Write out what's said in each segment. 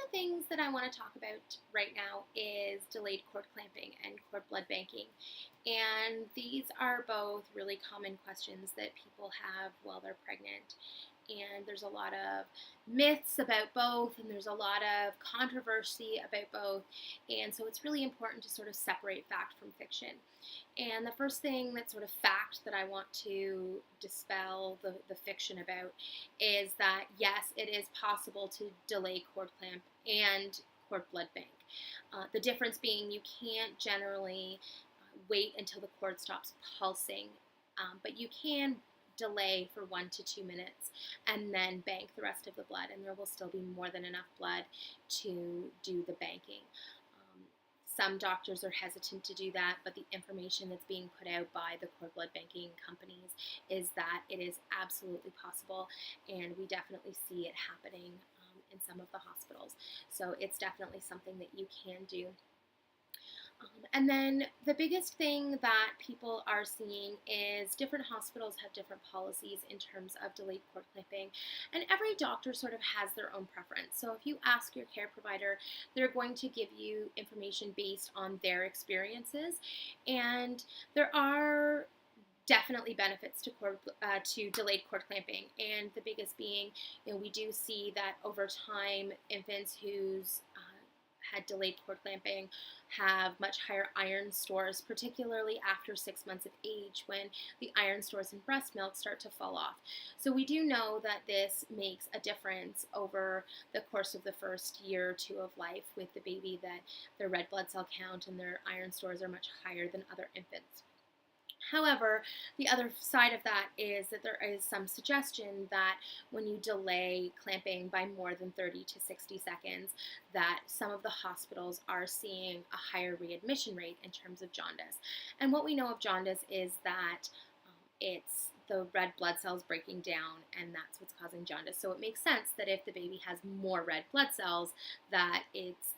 the things that I want to talk about right now is delayed cord clamping and cord blood banking. And these are both really common questions that people have while they're pregnant. And there's a lot of myths about both, and there's a lot of controversy about both. And so it's really important to sort of separate fact from fiction. And the first thing that sort of fact that I want to dispel the fiction about is that yes, it is possible to delay cord clamp and cord blood bank. The difference being you can't generally wait until the cord stops pulsing, but you can delay for 1 to 2 minutes and then bank the rest of the blood, and there will still be more than enough blood to do the banking. Some doctors are hesitant to do that, but the information that's being put out by the cord blood banking companies is that it is absolutely possible, and we definitely see it happening in some of the hospitals. So it's definitely something that you can do. And then the biggest thing that people are seeing is different hospitals have different policies in terms of delayed cord clamping, and every doctor sort of has their own preference. So if you ask your care provider, they're going to give you information based on their experiences, and there are definitely benefits to delayed cord clamping, and the biggest being, we do see that over time, infants who's had delayed cord clamping have much higher iron stores, particularly after 6 months of age when the iron stores in breast milk start to fall off. So we do know that this makes a difference over the course of the first year or two of life with the baby, that their red blood cell count and their iron stores are much higher than other infants. However, the other side of that is that there is some suggestion that when you delay clamping by more than 30 to 60 seconds, that some of the hospitals are seeing a higher readmission rate in terms of jaundice. And what we know of jaundice is that it's the red blood cells breaking down, and that's what's causing jaundice. So it makes sense that if the baby has more red blood cells, that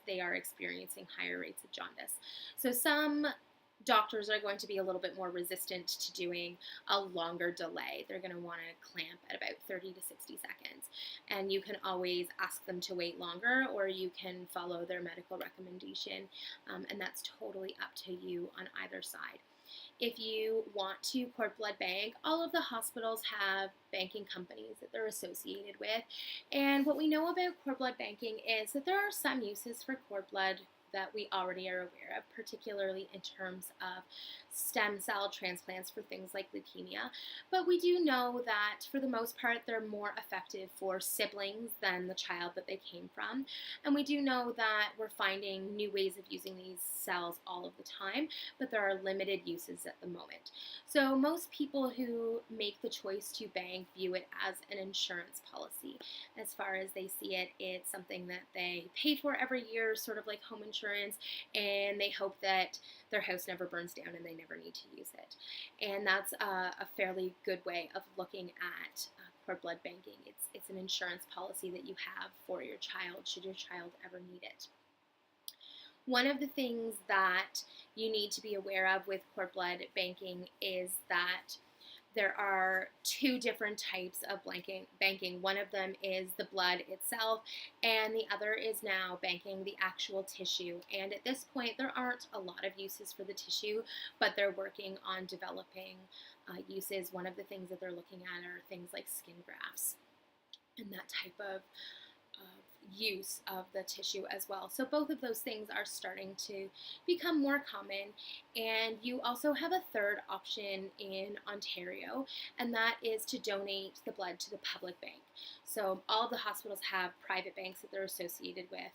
they are experiencing higher rates of jaundice. So some doctors are going to be a little bit more resistant to doing a longer delay. They're going to want to clamp at about 30 to 60 seconds. And you can always ask them to wait longer, or you can follow their medical recommendation, and that's totally up to you on either side. If you want to cord blood bank, all of the hospitals have banking companies that they're associated with. And what we know about cord blood banking is that there are some uses for cord blood that we already are aware of, particularly in terms of stem cell transplants for things like leukemia. But we do know that for the most part, they're more effective for siblings than the child that they came from. And we do know that we're finding new ways of using these cells all of the time, but there are limited uses at the moment. So most people who make the choice to bank view it as an insurance policy. As far as they see it, it's something that they pay for every year, sort of like home insurance, and they hope that their house never burns down and they never need to use it. And that's a fairly good way of looking at cord blood banking. It's an insurance policy that you have for your child should your child ever need it. One of the things that you need to be aware of with cord blood banking is that there are two different types of banking. One of them is the blood itself, and the other is now banking the actual tissue. And at this point, there aren't a lot of uses for the tissue, but they're working on developing uses. One of the things that they're looking at are things like skin grafts and that type of use of the tissue as well. So both of those things are starting to become more common. And you also have a third option in Ontario, and that is to donate the blood to the public bank. So all of the hospitals have private banks that they're associated with,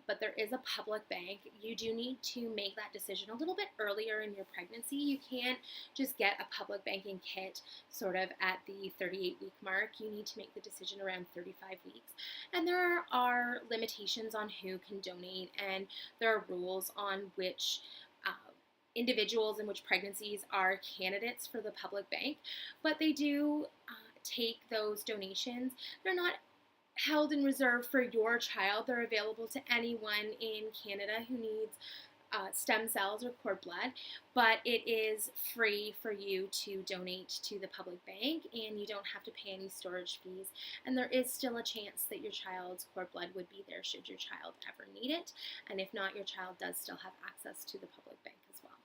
but there is a public bank. You do need to make that decision a little bit earlier in your pregnancy. You can't just get a public banking kit sort of at the 38-week mark. You need to make the decision around 35 weeks. And there are limitations on who can donate, and there are rules on which individuals and which pregnancies are candidates for the public bank, but they do take those donations. They're not held in reserve for your child. They're available to anyone in Canada who needs stem cells or cord blood, but it is free for you to donate to the public bank, and you don't have to pay any storage fees. And there is still a chance that your child's cord blood would be there should your child ever need it. And if not, your child does still have access to the public bank as well.